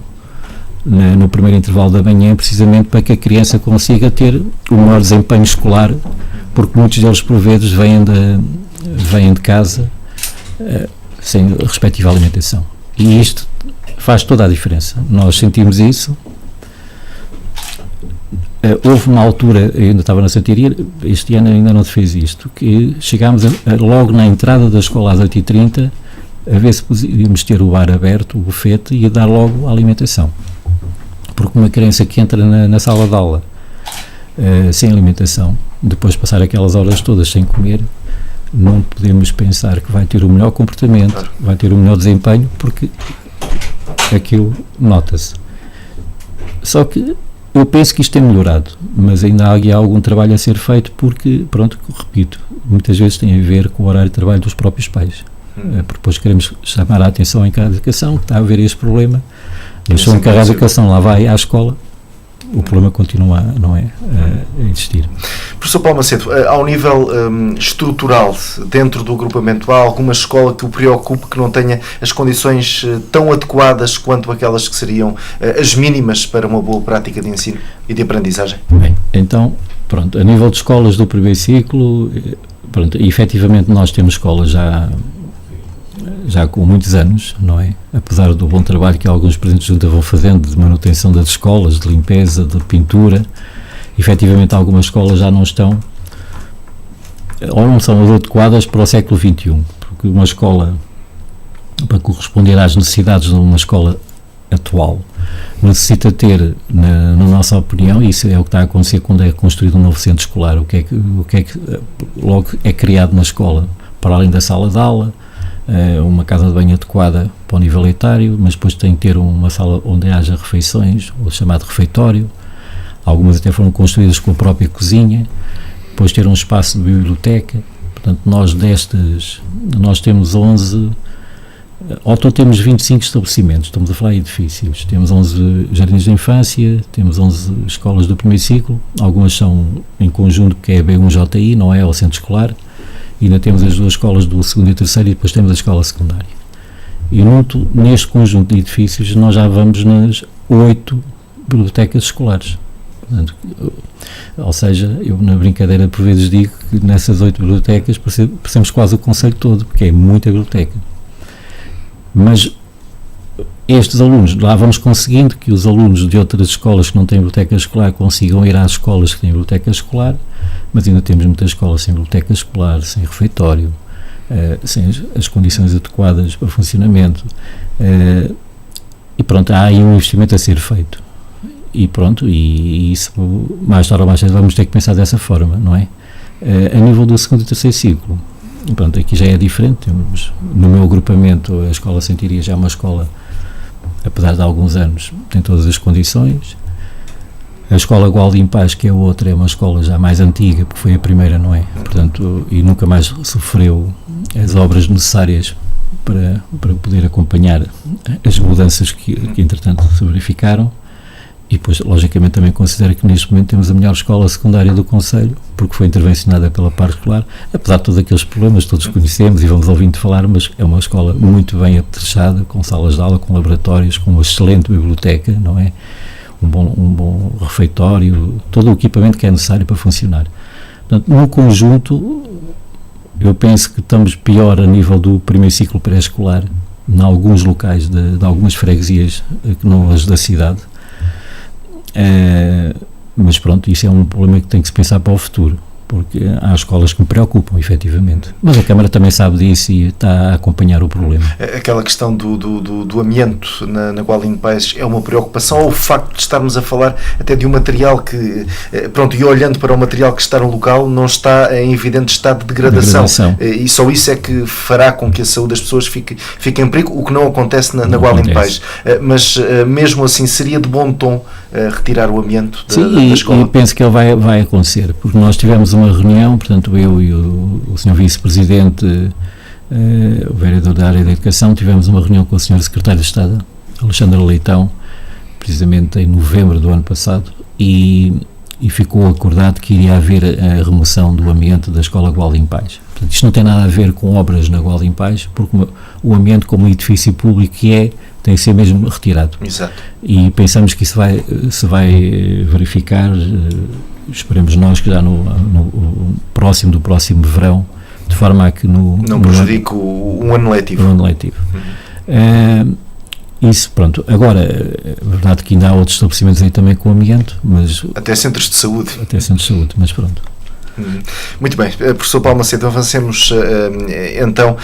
no primeiro intervalo da manhã, precisamente para que a criança consiga ter o maior desempenho escolar, porque muitos deles por vezes vêm de casa sem a respectiva alimentação. E isto faz toda a diferença. Nós sentimos isso. Houve uma altura, eu ainda estava na Santiria, este ano ainda não se fez isto, que chegámos logo na entrada da escola às 8h30 a ver se podíamos ter o bar aberto, o bufete, e a dar logo a alimentação. Porque uma criança que entra na sala de aula sem alimentação, depois de passar aquelas horas todas sem comer, não podemos pensar que vai ter o melhor comportamento, vai ter o melhor desempenho, porque aquilo nota-se. Só que eu penso que isto tem melhorado, mas ainda há algum trabalho a ser feito, porque, pronto, repito, muitas vezes tem a ver com o horário de trabalho dos próprios pais. Porque depois queremos chamar a atenção em cada educação, que está a haver este problema, mas se o encarregado de educação lá vai à escola, o problema continua a existir. Professor Paulo Macedo, ao nível estrutural, dentro do agrupamento, há alguma escola que o preocupe que não tenha as condições tão adequadas quanto aquelas que seriam as mínimas para uma boa prática de ensino e de aprendizagem? Bem, então, pronto, a nível de escolas do primeiro ciclo, pronto, efetivamente nós temos escolas já com muitos anos, não é? Apesar do bom trabalho que alguns presidentes de junta vão fazendo de manutenção das escolas, de limpeza, de pintura, efetivamente algumas escolas já não estão, ou não são adequadas para o século XXI, porque uma escola, para corresponder às necessidades de uma escola atual, necessita ter, na nossa opinião, e isso é o que está a acontecer quando é construído um novo centro escolar, o que é que logo é criado na escola, para além da sala de aula, uma casa de banho adequada para o nível etário, mas depois tem que ter uma sala onde haja refeições, o chamado refeitório, algumas até foram construídas com a própria cozinha, depois ter um espaço de biblioteca. Portanto, nós temos 11, ou temos 25 estabelecimentos, estamos a falar em edifícios, temos 11 jardins de infância, temos 11 escolas do primeiro ciclo, algumas são em conjunto, que é B1JI, não é o centro escolar, e ainda temos as duas escolas do segundo e terceiro, e depois temos a escola secundária. E neste conjunto de edifícios nós já vamos nas 8 bibliotecas escolares. Portanto, ou seja, eu na brincadeira por vezes digo que nessas 8 bibliotecas parecemos quase o concelho todo, porque é muita biblioteca. Mas estes alunos, lá vamos conseguindo que os alunos de outras escolas que não têm biblioteca escolar consigam ir às escolas que têm biblioteca escolar, mas ainda temos muitas escolas sem biblioteca escolar, sem refeitório, sem as condições adequadas para funcionamento, e pronto, há aí um investimento a ser feito. E pronto, e isso mais tarde ou mais cedo vamos ter que pensar dessa forma, não é? A nível do segundo e terceiro ciclo, pronto, aqui já é diferente. Temos, no meu agrupamento, a escola Sentiria já é uma escola, apesar de alguns anos, tem todas as condições. A escola Gualdim Paz, que é outra, é uma escola já mais antiga, porque foi a primeira, não é? Portanto, e nunca mais sofreu as obras necessárias para poder acompanhar as mudanças que entretanto se verificaram. E depois, logicamente, também considero que neste momento temos a melhor escola secundária do concelho, porque foi intervencionada pela parte escolar, apesar de todos aqueles problemas que todos conhecemos e vamos ouvindo falar, mas é uma escola muito bem apetrechada, com salas de aula, com laboratórios, com uma excelente biblioteca, não é? Um bom refeitório, todo o equipamento que é necessário para funcionar. Portanto, no conjunto, eu penso que estamos pior a nível do primeiro ciclo pré-escolar, em alguns locais de algumas freguesias, que não as da cidade. Mas pronto, isso é um problema que tem que se pensar para o futuro, porque há escolas que me preocupam, efetivamente. Mas a Câmara também sabe disso e está a acompanhar o problema. Aquela questão do amianto na Gualdim Paz é uma preocupação, ou o facto de estarmos a falar até de um material que, pronto, e olhando para o material que está no local, não está em evidente estado de degradação. E só isso é que fará com que a saúde das pessoas fique em perigo, o que não acontece na Gualdim Paz. Mas mesmo assim seria de bom tom retirar o amianto da escola. Sim, e penso que ele vai acontecer, porque nós tivemos uma reunião, portanto eu e o Sr. Vice-Presidente, o vereador da área da Educação, tivemos uma reunião com o Sr. Secretário de Estado, Alexandre Leitão, precisamente em novembro do ano passado, e ficou acordado que iria haver a remoção do ambiente da Escola Gualdim Paz. Portanto, isto não tem nada a ver com obras na Gualdim Paz, porque o ambiente como edifício público tem que ser mesmo retirado. Exato. E pensamos que isso se vai verificar, esperemos nós que já no próximo do próximo verão, de forma a que não prejudique um ano letivo. Isso, pronto. Agora, é verdade que ainda há outros estabelecimentos aí também com amianto, mas... Até centros de saúde. Mas pronto. Muito bem, professor Paulo Macedo, avancemos então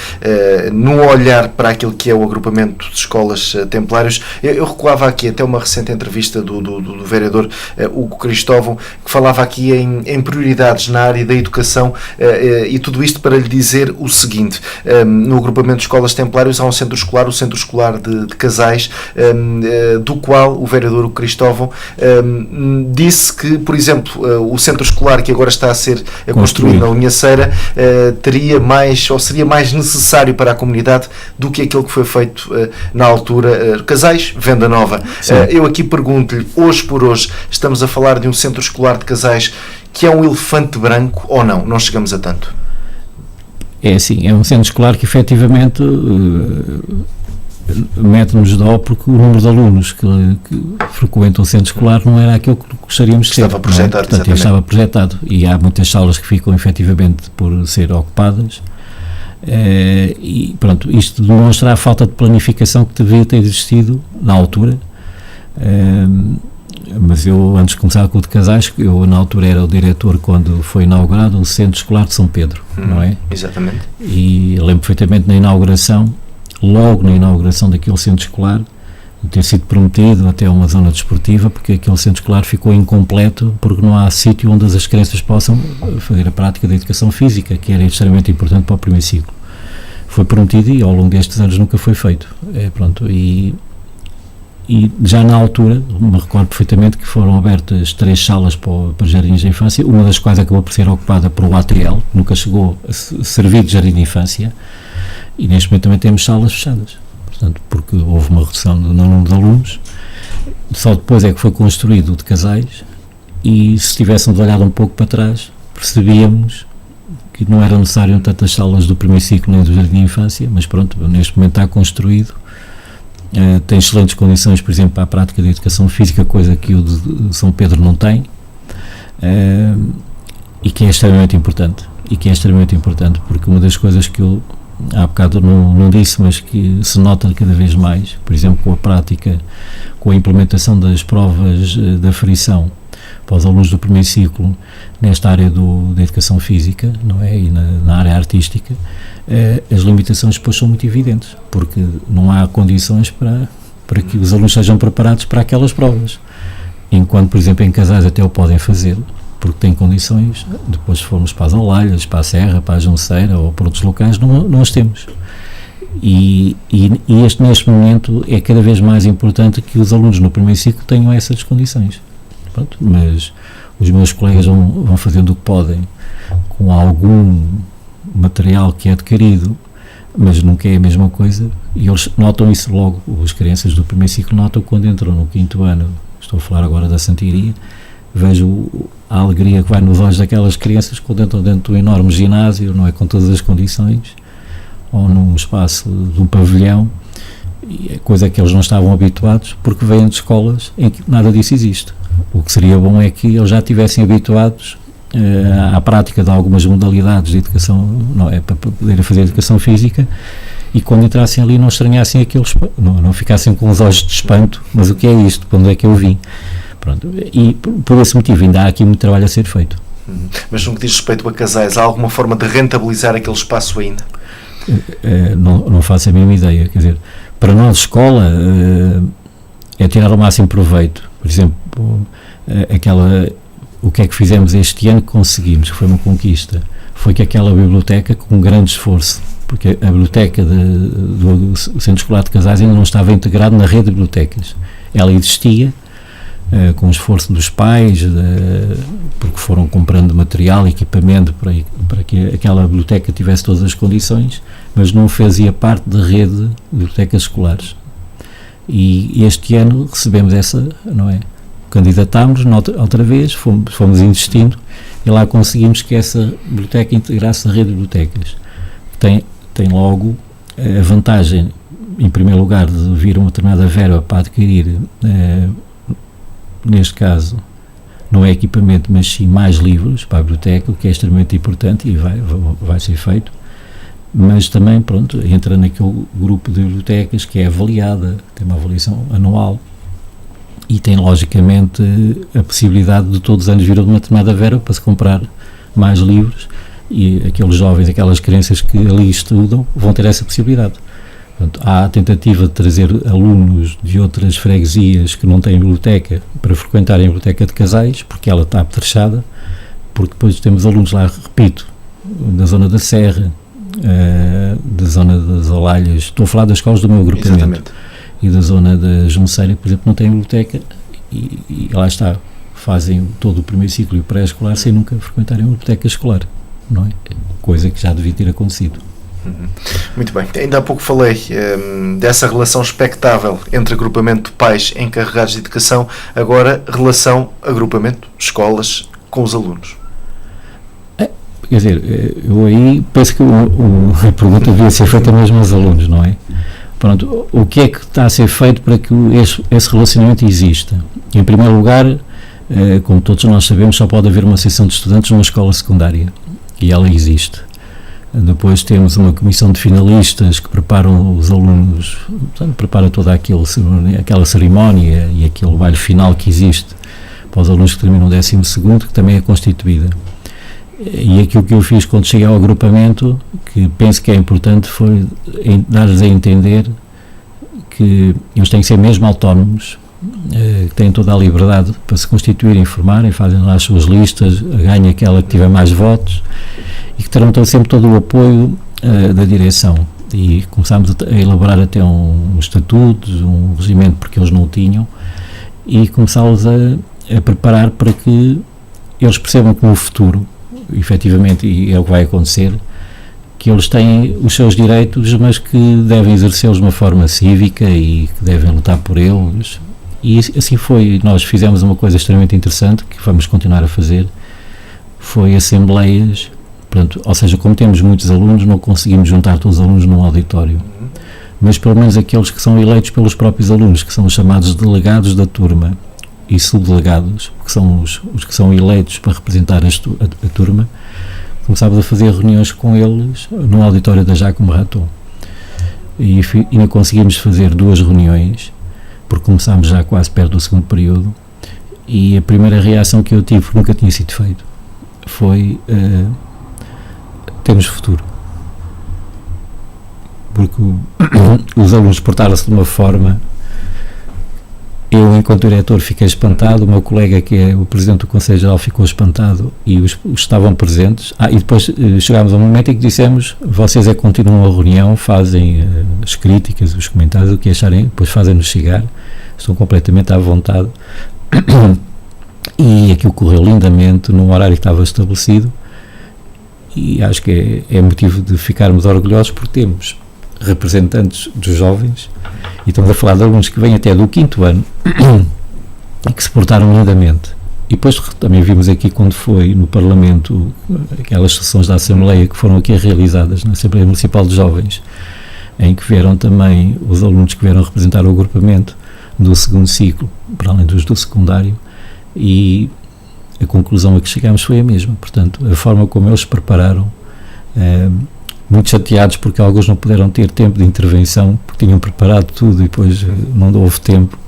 no olhar para aquilo que é o agrupamento de escolas templários. Eu recuava aqui até uma recente entrevista do vereador Hugo Cristóvão, que falava aqui em prioridades na área da educação, e tudo isto para lhe dizer o seguinte: no agrupamento de escolas templários há um centro escolar, o Centro Escolar de Casais, do qual o vereador Hugo Cristóvão disse que, por exemplo, o centro escolar que agora está a ser construído na Linhaceira teria mais, ou seria mais necessário para a comunidade do que aquilo que foi feito na altura. Casais, Venda Nova. Eu aqui pergunto-lhe, hoje por hoje, estamos a falar de um centro escolar de Casais que é um elefante branco ou não? Não chegamos a tanto? É assim, é um centro escolar que efetivamente mete-nos dó, porque o número de alunos que frequentam o centro escolar não era aquilo que gostaríamos de ser. Estava projetado, portanto, estava projetado, e há muitas salas que ficam efetivamente por ser ocupadas, E pronto, isto demonstra a falta de planificação que devia ter existido na altura. Mas eu, antes de começar com o de Casais, eu na altura era o diretor quando foi inaugurado o Centro Escolar de São Pedro, não é? Exatamente. E lembro perfeitamente logo na inauguração daquele centro escolar, ter sido prometido até uma zona desportiva, porque aquele centro escolar ficou incompleto porque não há sítio onde as crianças possam fazer a prática da educação física, que era extremamente importante para o primeiro ciclo. Foi prometido e ao longo destes anos nunca foi feito. E já na altura, me recordo perfeitamente que foram abertas 3 salas para jardins de infância, uma das quais acabou por ser ocupada por o ATL, nunca chegou a servir de jardim de infância, e neste momento também temos salas fechadas, portanto, porque houve uma redução no número de alunos. Só depois é que foi construído o de Casais, e se tivéssemos olhado um pouco para trás, percebíamos que não era necessário tantas salas do primeiro ciclo nem do jardim de infância, mas pronto, neste momento está construído. Tem excelentes condições, por exemplo, para a prática da educação física, coisa que o de São Pedro não tem, e que é extremamente importante, porque uma das coisas que eu há bocado não disse, mas que se nota cada vez mais, por exemplo, com a prática, com a implementação das provas da aferição para os alunos do primeiro ciclo nesta área da educação física, não é? E na área artística, as limitações depois são muito evidentes, porque não há condições para que os alunos sejam preparados para aquelas provas, enquanto, por exemplo, em Casais até o podem fazer, porque têm condições. Depois, se formos para as Olalhas, para a Serra, para a Junceira ou para outros locais, não as temos. E neste momento é cada vez mais importante que os alunos no primeiro ciclo tenham essas condições. Pronto, mas os meus colegas vão fazendo o que podem com algum material que é adquirido, mas nunca é a mesma coisa, e eles notam isso logo. As crianças do primeiro ciclo notam quando entram no 5º ano. Estou a falar agora da Santiria, vejo a alegria que vai nos olhos daquelas crianças quando entram dentro de um enorme ginásio, não é, com todas as condições, ou num espaço de um pavilhão, e é coisa que eles não estavam habituados, porque vêm de escolas em que nada disso existe. O que seria bom é que eles já estivessem habituados à prática de algumas modalidades de educação, não é, para poderem fazer educação física, e quando entrassem ali não estranhassem aqueles, não ficassem com os olhos de espanto, mas o que é isto? Quando é que eu vim? Pronto, e por esse motivo ainda há aqui muito trabalho a ser feito. Mas no que diz respeito a Casais, há alguma forma de rentabilizar aquele espaço ainda? Não faço a mínima ideia, quer dizer, para nós escola é tirar o máximo proveito. Por exemplo, o que é que fizemos este ano que conseguimos, que foi uma conquista, foi que aquela biblioteca, com um grande esforço, porque a biblioteca do Centro Escolar de Casais ainda não estava integrada na rede de bibliotecas, ela existia, com o esforço dos pais, porque foram comprando material, equipamento para que aquela biblioteca tivesse todas as condições, mas não fazia parte da rede de bibliotecas escolares. E este ano recebemos essa, não é? Candidatámos outra vez, fomos investindo, e lá conseguimos que essa biblioteca integrasse a rede de bibliotecas. Tem logo a vantagem, em primeiro lugar, de vir uma determinada verba para adquirir, neste caso, não é equipamento, mas sim mais livros para a biblioteca, o que é extremamente importante e vai ser feito. Mas também, pronto, entra naquele grupo de bibliotecas que é avaliada, tem uma avaliação anual, e tem logicamente a possibilidade de todos os anos vir uma determinada verba para se comprar mais livros, e aqueles jovens, aquelas crianças que ali estudam vão ter essa possibilidade. Portanto, há a tentativa de trazer alunos de outras freguesias que não têm biblioteca para frequentarem a biblioteca de Casais, porque ela está apetrechada, porque depois temos alunos lá, repito, da zona da Serra, da zona das Olalhas, estou a falar das escolas do meu agrupamento. Exatamente. E da zona da Junceira, por exemplo, não tem biblioteca, e lá está, fazem todo o primeiro ciclo e o pré-escolar sem nunca frequentarem a biblioteca escolar, não é? Coisa que já devia ter acontecido. Muito bem, ainda há pouco falei dessa relação expectável entre agrupamento de pais encarregados de educação, agora relação agrupamento escolas com os alunos. Quer dizer, eu aí penso que a pergunta devia ser feita mesmo aos alunos, não é? Pronto, o que é que está a ser feito para que esse relacionamento exista? Em primeiro lugar, como todos nós sabemos, só pode haver uma seção de estudantes numa escola secundária, e ela existe. Depois temos uma comissão de finalistas que preparam os alunos, portanto, prepara toda aquela cerimónia e aquele baile final que existe para os alunos que terminam o 12º, que também é constituída. E aquilo que eu fiz quando cheguei ao agrupamento, que penso que é importante, foi dar-lhes a entender que eles têm que ser mesmo autónomos, que têm toda a liberdade para se constituírem, formarem, fazem lá as suas listas, ganhem aquela que tiver mais votos, e que terão sempre todo o apoio da direção. E começámos a elaborar até um estatuto, um regimento, porque eles não o tinham, e começámos a preparar para que eles percebam que no futuro, efetivamente, e é o que vai acontecer, que eles têm os seus direitos, mas que devem exercê-los de uma forma cívica e que devem lutar por eles. E assim foi. Nós fizemos uma coisa extremamente interessante, que vamos continuar a fazer, foi assembleias. Portanto, ou seja, como temos muitos alunos, não conseguimos juntar todos os alunos num auditório, mas pelo menos aqueles que são eleitos pelos próprios alunos, que são os chamados delegados da turma e subdelegados, que são os que são eleitos para representar a turma. Começámos a fazer reuniões com eles no auditório da Jacomo Raton, e ainda conseguimos fazer 2 reuniões, porque começámos já quase perto do segundo período, e a primeira reação que eu tive, porque nunca tinha sido feito, foi temos futuro, porque os alunos portaram-se de uma forma. Eu, enquanto diretor, fiquei espantado, o meu colega, que é o presidente do Conselho Geral, ficou espantado, e os estavam presentes. E depois chegámos a um momento em que dissemos: vocês é que continuam a reunião, fazem as críticas, os comentários, o que acharem, depois fazem-nos chegar, estão completamente à vontade. E aquilo correu lindamente, num horário que estava estabelecido, e acho que é motivo de ficarmos orgulhosos, porque temos representantes dos jovens, e estamos a falar de alunos que vêm até do 5º ano e que se portaram lindamente. E depois também vimos aqui, quando foi no Parlamento, aquelas sessões da Assembleia que foram aqui realizadas na Assembleia Municipal de Jovens, em que vieram também os alunos que vieram representar o agrupamento do 2º ciclo, para além dos do secundário, e a conclusão a que chegámos foi a mesma. Portanto, a forma como eles se prepararam, muito chateados porque alguns não puderam ter tempo de intervenção, porque tinham preparado tudo e depois não houve tempo.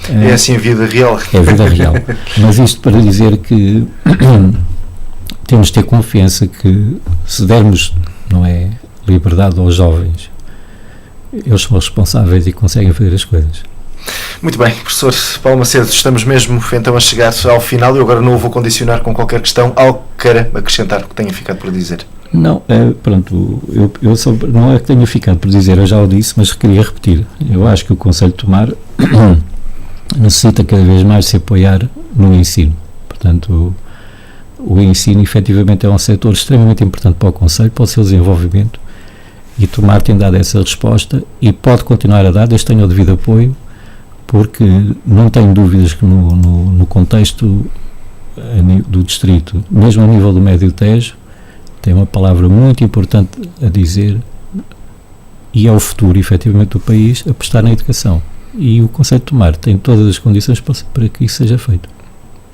É assim a vida real. É a vida real. Mas isto para dizer que temos de ter confiança que, se dermos, não é, liberdade aos jovens, eles são responsáveis e conseguem fazer as coisas. Muito bem, professor Paulo Macedo, estamos mesmo então a chegar ao final. Eu agora não o vou condicionar com qualquer questão. Algo que queira acrescentar, que tenha ficado por dizer? Não, pronto, eu só, não é que tenha ficado por dizer, eu já o disse, mas queria repetir. Eu acho que o Conselho de Tomar necessita cada vez mais se apoiar no ensino. Portanto, o ensino efetivamente é um setor extremamente importante para o Conselho, para o seu desenvolvimento, e Tomar tem dado essa resposta e pode continuar a dar, desde que tenha o devido apoio, porque não tenho dúvidas que no contexto do distrito, mesmo a nível do Médio Tejo, tem uma palavra muito importante a dizer, e é o futuro, efetivamente, do país, apostar na educação. E o Conselho de Tomar tem todas as condições para que isso seja feito.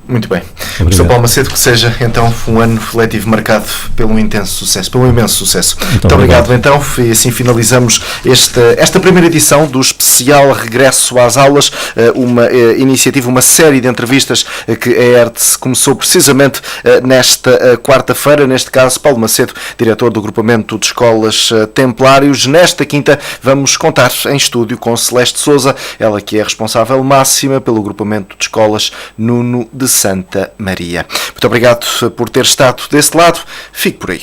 Muito bem. Professor Paulo Macedo, que seja então um ano letivo marcado pelo intenso sucesso, pelo imenso sucesso. Muito obrigado então, e assim finalizamos esta primeira edição do especial Regresso às Aulas, uma iniciativa, uma série de entrevistas que a ERTE começou precisamente nesta quarta-feira. Neste caso, Paulo Macedo, diretor do agrupamento de escolas Templários. Nesta quinta vamos contar em estúdio com Celeste Sousa, ela que é responsável máxima pelo agrupamento de escolas Nuno de Santa Maria. Muito obrigado por ter estado desse lado. Fique por aí.